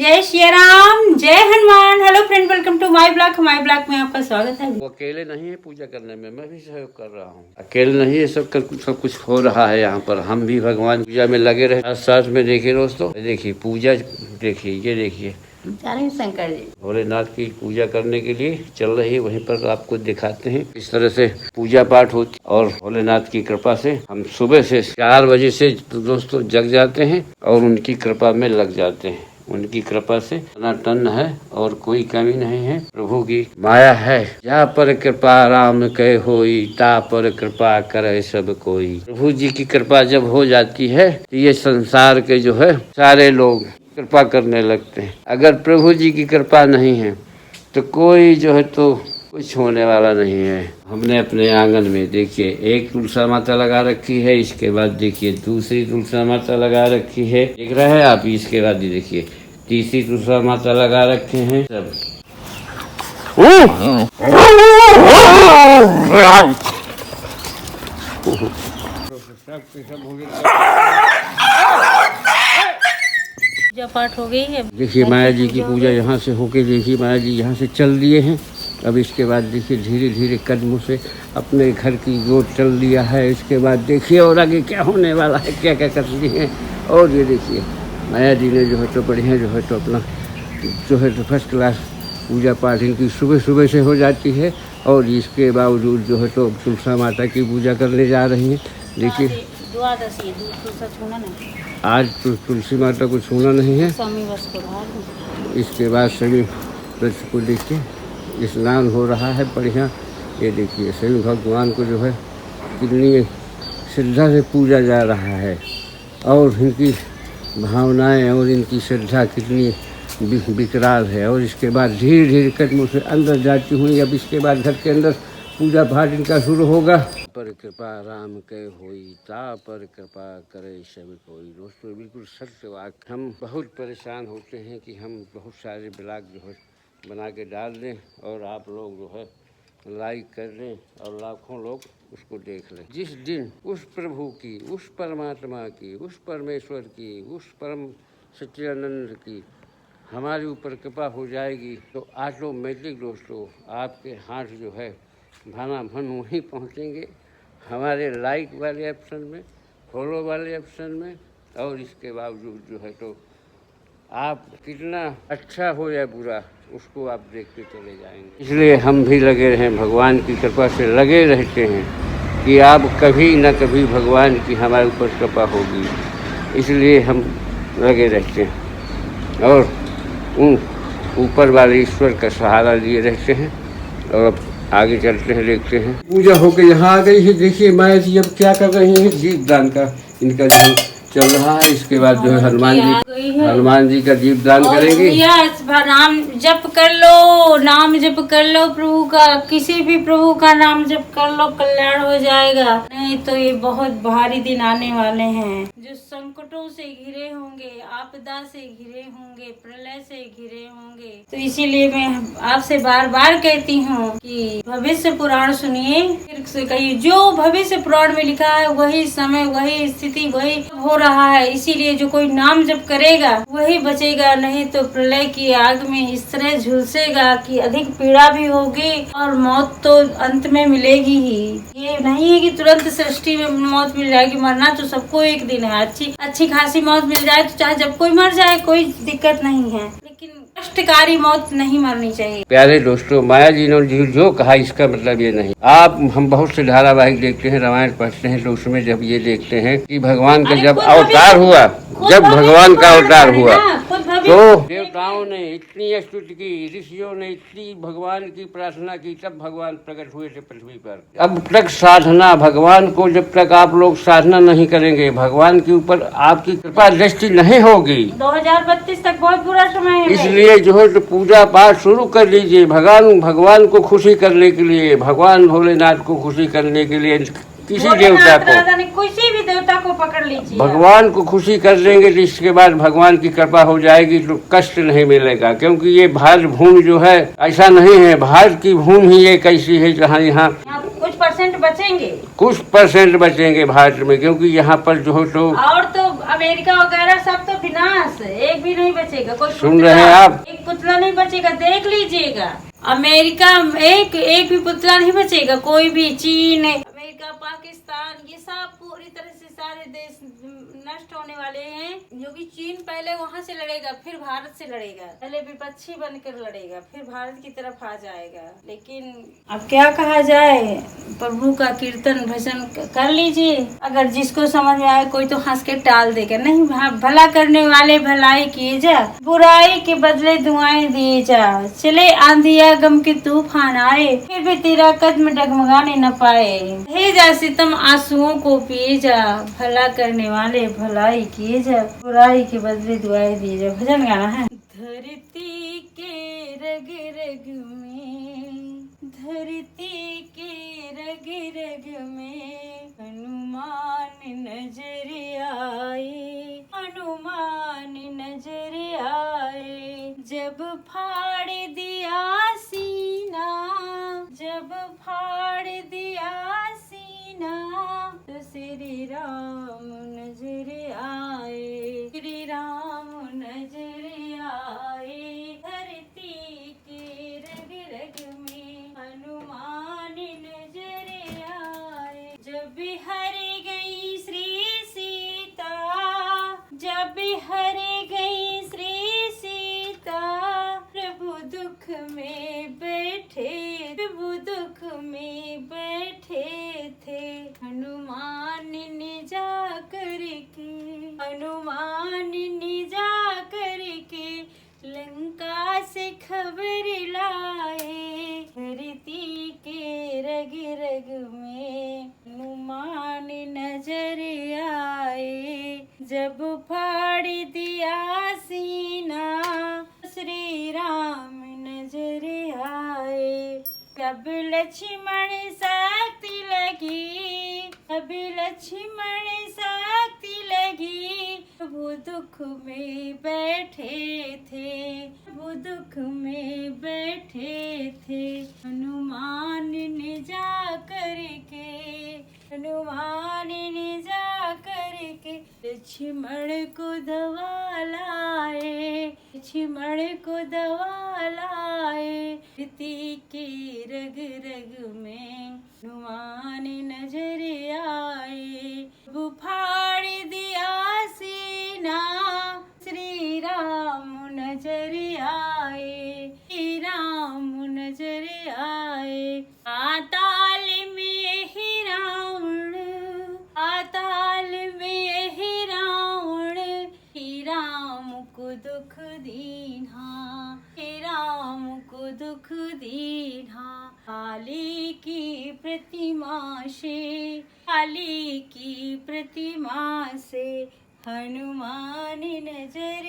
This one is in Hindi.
जय श्री राम, जय Hanuman. Hello friend, welcome to my blog. हमारे ब्लॉग में आपका स्वागत है। वो अकेले नहीं है पूजा करने में, मैं भी सहयोग कर रहा हूँ। अकेले नहीं है, सब कुछ हो रहा है यहाँ पर। हम भी भगवान पूजा में लगे रहे साथ में। देखिए दोस्तों, देखिए पूजा, देखिए ये देखिए शंकर जी भोलेनाथ की पूजा करने के लिए चल रही है। वहीं पर आपको दिखाते हैं किस तरह से पूजा पाठ होती। और भोलेनाथ की कृपा से हम सुबह से 4 बजे से दोस्तों जग जाते हैं और उनकी कृपा में लग जाते हैं। उनकी कृपा से टन है और कोई कमी नहीं है। प्रभु की माया है। जहाँ पर कृपा राम के होई, ता पर कृपा करे सब कोई। प्रभु जी की कृपा जब हो जाती है तो ये संसार के जो है सारे लोग कृपा करने लगते हैं। अगर प्रभु जी की कृपा नहीं है तो कोई जो है तो कुछ होने वाला नहीं है। हमने अपने आंगन में देखिए एक तुलसी माता लगा रखी है। इसके बाद देखिए दूसरी तुलसी माता लगा रखी है, देख रहे हैं आप। इसके बाद देखिए तीसरी तुलसी माता लगा रखे हैं। सब पूजा पाठ हो गई है। देखिए माया जी की पूजा यहाँ से होके, देखिए माया जी यहाँ से चल दिए हैं। अब इसके बाद देखिए धीरे धीरे कदमों से अपने घर की ओर चल दिया है। इसके बाद देखिए और आगे क्या होने वाला है, क्या क्या कर लिए हैं। और ये देखिए माया जी ने जो है तो बढ़िया जो है तो अपना जो है तो फर्स्ट क्लास पूजा पाठ इनकी सुबह सुबह से हो जाती है। और इसके बावजूद जो है तो तुलसी माता की पूजा करने जा रही हैं। देखिए आज तो तुलसी माता को छूना नहीं है। इसके बाद सभी व्रत को देखिए स्नान हो रहा है बढ़िया। ये देखिए सभी भगवान को जो है कितनी श्रद्धा से पूजा जा रहा है और इनकी भावनाएं और इनकी श्रद्धा कितनी विकराल है। और इसके बाद धीरे धीरे कदमों से अंदर जाती हुई अब इसके बाद घर के अंदर पूजा पाठ इनका शुरू होगा। पर कृपा राम के होई, ता पर कृपा करे सब कोई। दोस्तों बिल्कुल सत्य वाक्य। हम बहुत परेशान होते हैं कि हम बहुत सारे ब्लॉग जो है बना के डाल दें और आप लोग जो है लाइक कर दें और लाखों लोग उसको देख लें। जिस दिन उस प्रभु की, उस परमात्मा की, उस परमेश्वर की, उस परम सच्चिदानंद की हमारे ऊपर कृपा हो जाएगी तो ऑटोमेटिक दोस्तों आपके हाथ जो है भाना भन वहीं पहुँचेंगे, हमारे लाइक वाले ऑप्शन में, फॉलो वाले ऑप्शन में। और इसके बावजूद जो है तो आप कितना अच्छा हो या बुरा उसको आप देखते चले जाएंगे। इसलिए हम भी लगे रहें, भगवान की कृपा से लगे रहते हैं कि आप कभी न कभी भगवान की हमारे ऊपर कृपा होगी। इसलिए हम लगे रहते हैं और उन ऊपर वाले ईश्वर का सहारा लिए रहते हैं। और अब आगे चलते हैं, देखते हैं। पूजा होकर यहाँ आ गई है। देखिए माया जी अब क्या कर रही हैं, दीपदान का इनका जो चल रहा है। इसके बाद जो है हनुमान जी का दीपदान करेंगे। नाम जप कर लो, नाम जप कर लो प्रभु का। किसी भी प्रभु का नाम जप कर लो, कल्याण हो जाएगा। नहीं तो ये बहुत भारी दिन आने वाले हैं जो संकटों से घिरे होंगे, आपदा से घिरे होंगे, प्रलय से घिरे होंगे। तो इसीलिए मैं आपसे बार बार कहती हूँ कि भविष्य पुराण सुनिए, फिर से कहिए जो भविष्य पुराण में लिखा है वही समय, वही स्थिति, वही हो रहा है। इसीलिए जो कोई नाम जप करेगा वही बचेगा, नहीं तो प्रलय की आग में इस तरह झुलसेगा कि अधिक पीड़ा भी होगी और मौत तो अंत में मिलेगी ही। ये नहीं है कि तुरंत सृष्टि में मौत मिल जाएगी। मरना तो सबको एक दिन है। अच्छी खासी मौत मिल जाए तो चाहे जब कोई मर जाए कोई दिक्कत नहीं है, लेकिन कष्टकारी मौत नहीं मरनी चाहिए। प्यारे दोस्तों, माया जी ने जो कहा इसका मतलब ये नहीं। हम बहुत से धारावाहिक देखते हैं, रामायण पढ़ते हैं, तो उसमें जब ये देखते हैं कि भगवान का जब अवतार हुआ, जब भगवान का अवतार हुआ तो देवताओं ने इतनी स्तुति की, ऋषियों ने इतनी भगवान की प्रार्थना की, तब भगवान प्रकट हुए थे पृथ्वी पर। अब तक साधना, भगवान को जब तक आप लोग साधना नहीं करेंगे, भगवान के ऊपर आपकी कृपा दृष्टि नहीं होगी। 2032 तक बहुत बुरा समय है। इसलिए जो है तो पूजा पाठ शुरू कर लीजिए। भगवान को खुशी करने के लिए, भगवान भोलेनाथ को खुशी करने के लिए, किसी देवता को, किसी भी देवता को पकड़ लीजिए। भगवान को खुशी कर लेंगे तो इसके बाद भगवान की कृपा हो जाएगी तो कष्ट नहीं मिलेगा। क्योंकि ये भारत भूमि जो है ऐसा नहीं है। भारत की भूमि ही एक ऐसी है जहाँ यहाँ कुछ परसेंट बचेंगे, कुछ परसेंट बचेंगे भारत में। क्योंकि यहाँ पर जो है तो और तो अमेरिका वगैरह सब तो विनाश, एक भी नहीं बचेगा। कोई सुन रहे हैं आप? एक पुतला नहीं बचेगा, देख लीजिएगा। अमेरिका एक भी पुतला नहीं बचेगा, कोई भी। चीन, अमेरिका, पाकिस्तान, ये सब पूरी तरह से सारे देश नष्ट होने वाले हैं। क्योंकि चीन पहले वहाँ से लड़ेगा, फिर भारत से लड़ेगा, पहले विपक्षी बनकर लड़ेगा, फिर भारत की तरफ आ जाएगा। लेकिन अब क्या कहा जाए, प्रभु का कीर्तन भजन कर लीजिए। अगर जिसको समझ में आए कोई तो हंस के टाल देगा। नहीं, भला करने वाले भलाई किए जा, बुराई के बदले दुआएं दिए जा। चले आंधिया गम के तूफान आए, फिर भी तेरा कदम डगमगाने न पाए। हे जा सितम आंसुओं को पिए जा, भला करने वाले भलाई किए जा, बुराई के बदले दुआएं दिए जा। भजन गाना है। धरती के रग रग में, धरती के रग रग में हनुमान नजर आए, हनुमान नजर आए। जब फाड़ दिया सीना, जब फाड़ दिया सीना, तो श्री राम नजर आए, श्री राम नजर आए। धरती के रग रग में हनुमान नजर आए। जब हर गई श्री सीता, जब हर गई श्री सीता, प्रभु दुख में बैठे, प्रभु दुख में बैठे थे। हनुमान ने जा करके, हनुमान ने जा करके लंका से खबर लाए। धरती के रग रग में हनुमान नजर आए। जब फाड़ दिया सीना, श्री राम नजर आए। जब लक्ष्मण शक्ति लगी, अब लक्ष्मण शक्ति लगी, वो दुख में बैठे थे, वो दुख में बैठे थे। हनुमान ने जा करके, हनुमान ने जा करके लक्ष्मण को दवा लाए, लक्ष्मण को दवा लाए। धरती के रग रग में हनुमान नजर आए। वो फाड़ दिया सीना, श्री राम नजर आए, श्री राम नजर आए। पाताल में ही रावण, पाताल में ही रावण, ही राम को दुख दीन्हा, ही राम को दुख दीन्हा। काली की प्रतिमा से, काली की प्रतिमा से हनुमान नजर